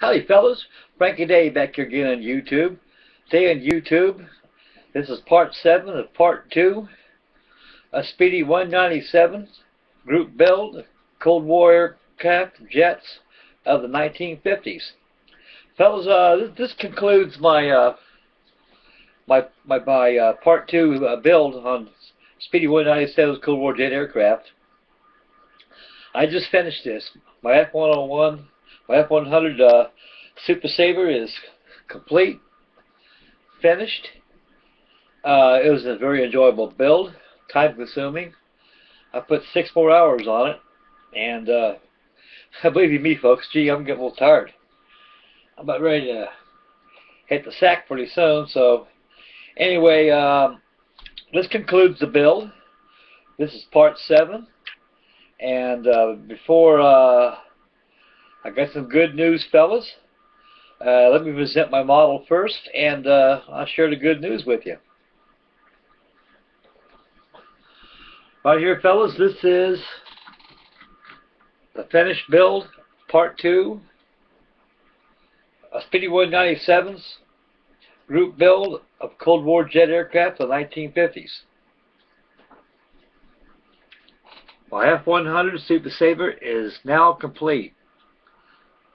Howdy fellas, Frankie Day back here again on YouTube. Today on YouTube, this is part 7 of part 2, a speedy197 group build, Cold War aircraft jets of the 1950s. Fellas, this concludes my part 2 build on speedy197's Cold War jet aircraft. I just finished this. My F-101, my F-100 Super Sabre is complete, finished. It was a very enjoyable build, time consuming. I put 6 more hours on it, and believe you me folks, gee, I'm getting a little tired. I'm about ready to hit the sack pretty soon. So anyway, this concludes the build. This is part 7, and before I got some good news, fellas. Let me present my model first, and I'll share the good news with you. Right here, fellas, this is the finished build, part 2, a speedy197's group build of Cold War jet aircraft of the 1950s. My F-100 Super Sabre is now complete.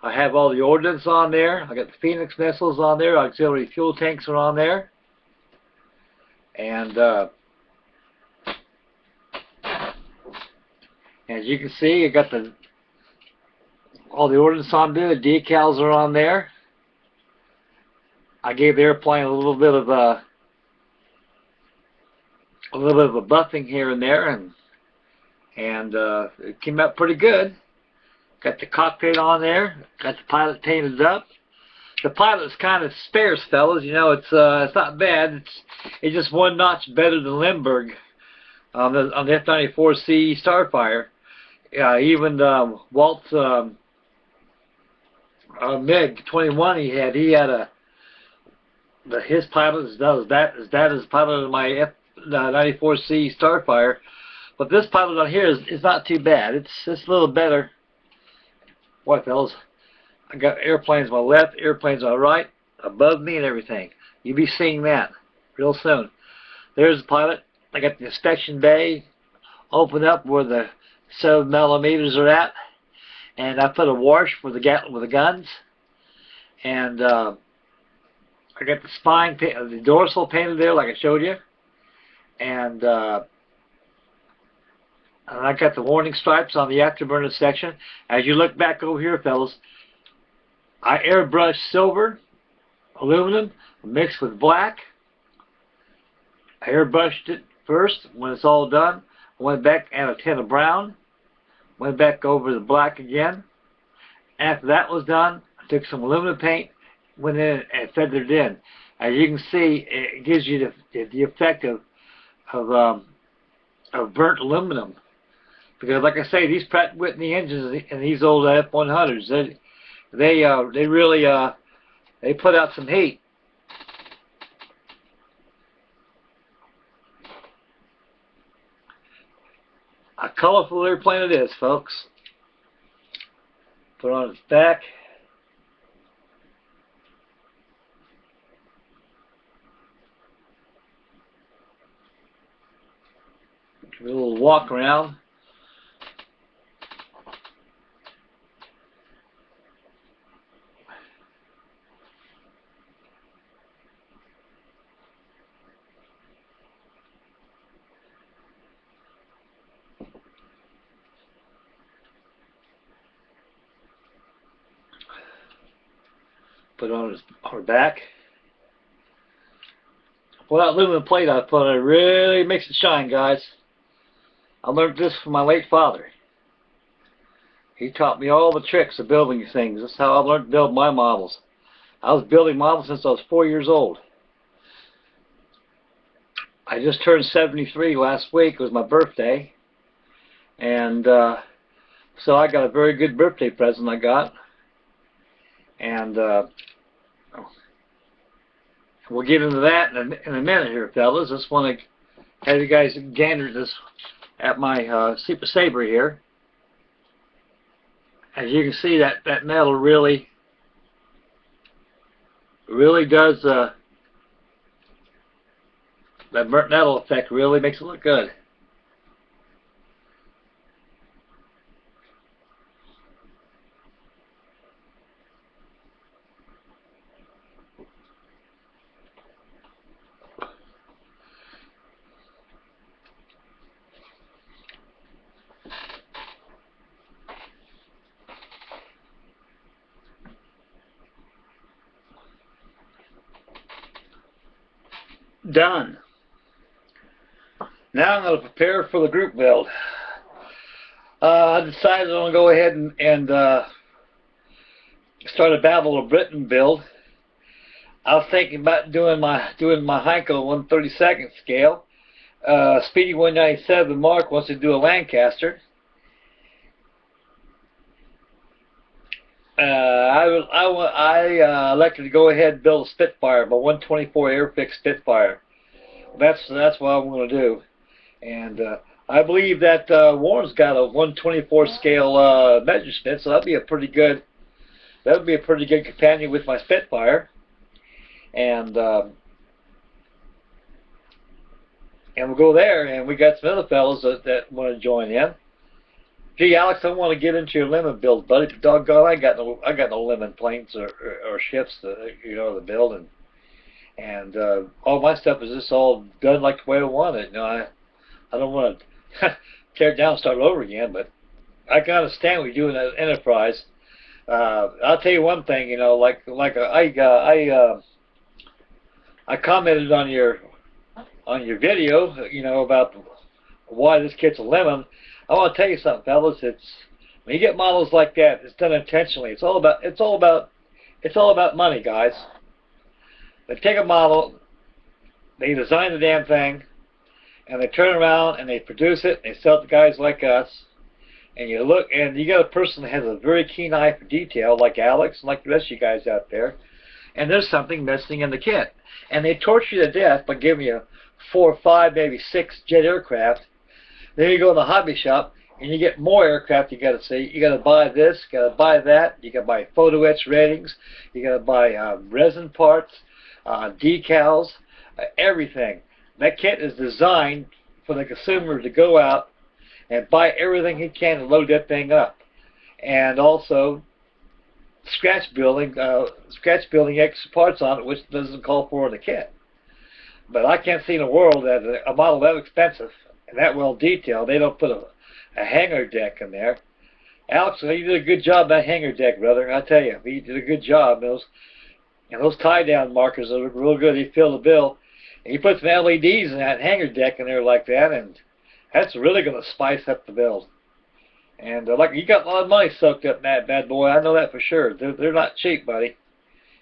I have all the ordnance on there. I got the Phoenix missiles on there. Auxiliary fuel tanks are on there. And as you can see, I got all the ordnance on there. The decals are on there. I gave the airplane a little bit of a buffing here and there, and it came out pretty good. Got the cockpit on there. Got the pilot painted up. The pilot's kind of sparse, fellas. You know, it's not bad. It's just one notch better than Lindbergh on the F-94C Starfire. Even Walt's MiG-21 he had his pilot is bad as pilot of my F-94C Starfire. But this pilot on here is not too bad. It's a little better. Boy, fellas, I got airplanes on my left, airplanes on my right, above me and everything. You'll be seeing that real soon. There's the pilot. I got the inspection bay open up where the 7mm are at, and I put a wash for the guns, and I got the spine, the dorsal painted there like I showed you, and I got the warning stripes on the afterburner section. As you look back over here, fellas, I airbrushed silver, aluminum, mixed with black. I airbrushed it first. When it's all done, I went back and a tint of brown. Went back over the black again. After that was done, I took some aluminum paint, went in and feathered it in. As you can see, it gives you the effect of burnt aluminum. Because, like I say, these Pratt & Whitney engines in these old F-100s, they really they put out some heat. A colorful airplane it is, folks. Put on its back. A little walk around. Put on her back. Well, that aluminum plate I put on it really makes it shine, guys. I learned this from my late father. He taught me all the tricks of building things. That's how I learned to build my models. I was building models since I was 4 years old. I just turned 73 last week. It was my birthday. And so I got a very good birthday present I got. And we'll get into that in a minute here, fellas. Just want to have you guys gander this at my Super Sabre here. As you can see, that metal really really does, that burnt metal effect really makes it look good. Done. Now I'm going to prepare for the group build. I decided I'm going to go ahead and start a Battle of Britain build. I was thinking about doing my Heinkel 1/32 scale. speedy197 Mark wants to do a Lancaster. I elected to go ahead and build a Spitfire, my 124 Airfix Spitfire. That's what I'm going to do, and I believe that Warren's got a 124 scale measurement, so that'd be a pretty good companion with my Spitfire, and we'll go there. And we got some other fellows that want to join in. Gee, Alex, I want to get into your lemon build, buddy. But doggone, I got no lemon planes or ships to build, and all my stuff is just all done like the way I want it. I don't want to tear it down and start over again, but I can understand what you're doing as an enterprise. I'll tell you one thing, I commented on your video, about why this kit's a lemon. I want to tell you something, fellas. When you get models like that, it's done intentionally. It's all about money, guys. They take a model, they design the damn thing, and they turn around and they produce it. And they sell it to guys like us. And you look, and you got a person that has a very keen eye for detail, like Alex and like the rest of you guys out there. And there's something missing in the kit, and they torture you to death by giving you 4 or 5, maybe 6 jet aircraft. Then you go to the hobby shop and you get more aircraft you got to see. You got to buy this, you got to buy that. You got to buy photo etch ratings. You got to buy resin parts, decals, everything. That kit is designed for the consumer to go out and buy everything he can to load that thing up, and also scratch building extra parts on it, which doesn't call for in the kit. But I can't see in the world that a model that expensive and that well detailed, they don't put a hanger deck in there. Alex, you did a good job that hanger deck, brother. I tell you, you did a good job. Those tie down markers are real good. They fill the bill. And you put some LEDs in that hanger deck in there like that, and that's really going to spice up the build. And you got a lot of money soaked up in that bad boy. I know that for sure. They're not cheap, buddy.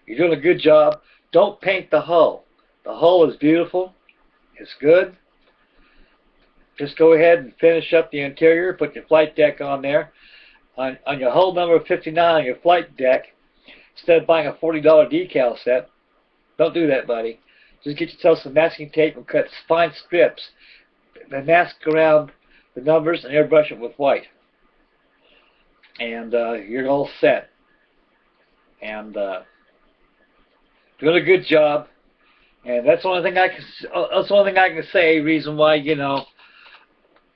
You're doing a good job. Don't paint the hull. The hull is beautiful. It's good. Just go ahead and finish up the interior. Put your flight deck on there. On your hull number 59 on your flight deck, instead of buying a $40 decal set, don't do that, buddy. Just get yourself some masking tape and cut fine strips. Then mask around the numbers and airbrush it with white. And you're all set. And doing a good job. And that's the only thing I can say. Reason why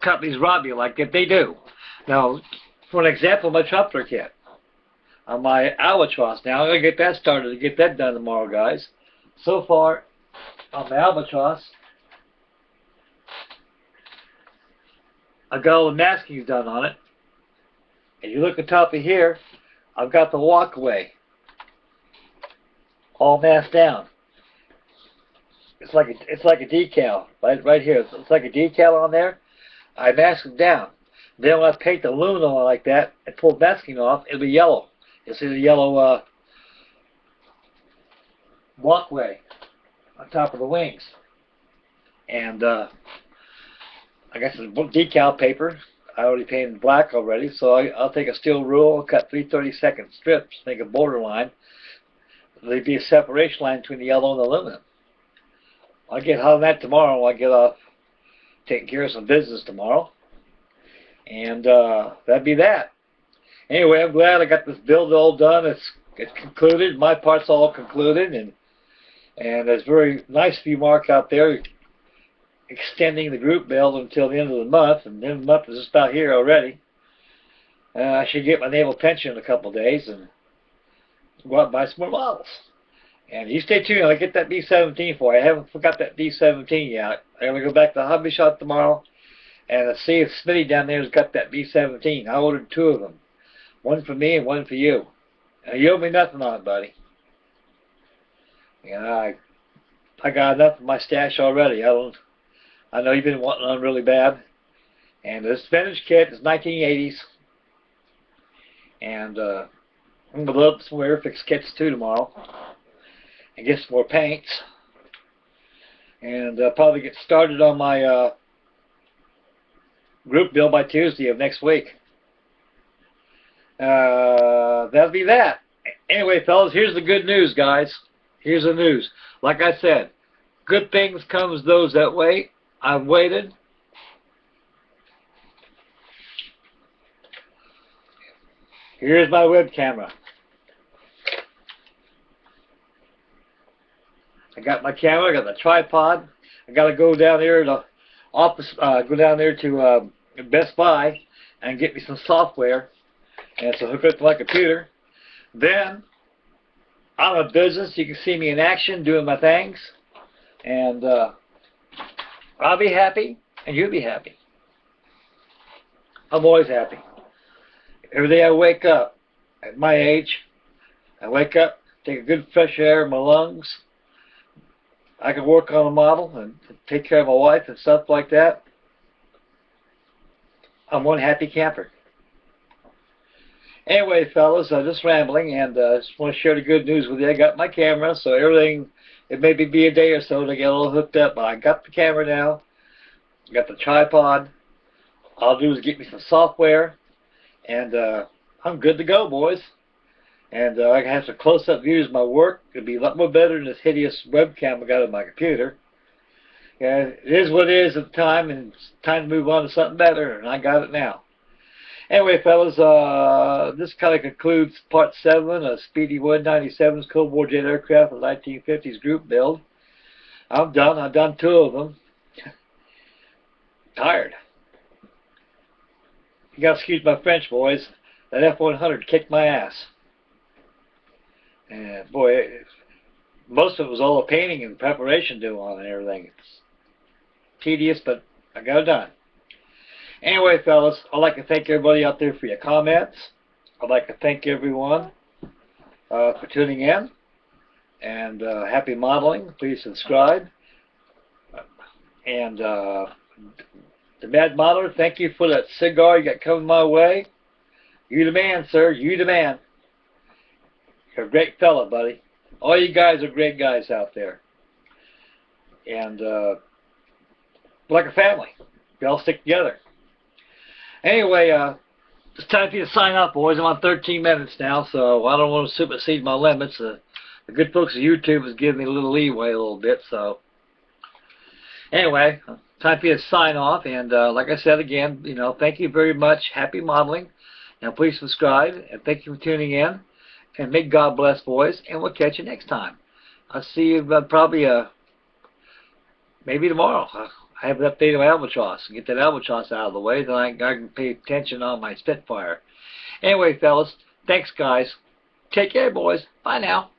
companies rob you like that. They do. Now, for an example, my Trumpler kit on my Albatross. Now I'm gonna get that started to get that done tomorrow, guys. So far on the Albatross, I've got all the maskings done on it. If you look at the top of here, I've got the walkway all masked down. It's like a decal right here. It's like a decal on there. I mask it down. Then when I paint the aluminum like that and pull the masking off, it'll be yellow. You'll see the yellow walkway on top of the wings. And I got some decal paper. I already painted black already, so I'll take a steel rule, cut 3/32 strips, make a border line. There'll be a separation line between the yellow and the aluminum. I'll get on that tomorrow when I get off taking care of some business tomorrow. And that'd be that. Anyway, I'm glad I got this build all done. It's concluded. My part's all concluded, and And there's very nice of you, Mark, out there extending the group build until the end of the month, and the end of the month is just about here already. I should get my naval pension in a couple of days and go out and buy some more models. And you stay tuned. I'll get that B-17 for you. I haven't forgot that B-17 yet. I'm going to go back to the hobby shop tomorrow and see if Smitty down there has got that B-17. I ordered 2 of them. One for me and one for you. You owe me nothing on it, buddy. And I got enough in my stash already. I know you've been wanting one really bad. And this vintage kit is 1980s. And I'm going to load up some Airfix kits too tomorrow. And get some more paints. And probably get started on my group build by Tuesday of next week. That'll be that. Anyway, fellas, here's the good news, guys. Here's the news. Like I said, good things comes those that wait. I've waited. Here's my web camera. I got my camera, I got the tripod. I got to go down there to office, go down there to Best Buy and get me some software, and so hook it up to my computer. Then I'm a business. You can see me in action doing my things, and I'll be happy, and you'll be happy. I'm always happy. Every day I wake up, at my age, I wake up, take a good fresh air in my lungs. I can work on a model and take care of my wife and stuff like that. I'm one happy camper. Anyway, fellas, I'm just rambling, and I just want to share the good news with you. I got my camera, so everything, it may be a day or so to get a little hooked up, but I got the camera now. I got the tripod. All I'll do is get me some software, and I'm good to go, boys. And I can have some close-up views of my work. It'll be a lot more better than this hideous webcam I got on my computer. And it is what it is at the time, and it's time to move on to something better, and I got it now. Anyway, fellas, this kind of concludes Part 7 of speedys197's Cold War jet aircraft of the 1950s group build. I'm done. I've done 2 of them. Tired. You gotta excuse my French, boys. That F-100 kicked my ass. And boy, most of it was all the painting and preparation due on and everything. It's tedious, but I got it done. Anyway, fellas, I'd like to thank everybody out there for your comments. I'd like to thank everyone for tuning in. And happy modeling. Please subscribe. And the Mad Modeler, thank you for that cigar you got coming my way. You the man, sir. You the man. You're a great fella, buddy. All you guys are great guys out there. And like a family. We all stick together. Anyway, it's time for you to sign up, boys. I'm on 13 minutes now, so I don't want to supersede my limits. The good folks at YouTube is giving me a little leeway a little bit, so anyway, time for you to sign off. And like I said again, you know, thank you very much. Happy modeling. And please subscribe. And thank you for tuning in. And may God bless, boys. And we'll catch you next time. I'll see you probably maybe tomorrow. I have an update on Albatross. Get that Albatross out of the way, then I can pay attention on my Spitfire. Anyway, fellas, thanks, guys. Take care, boys. Bye now.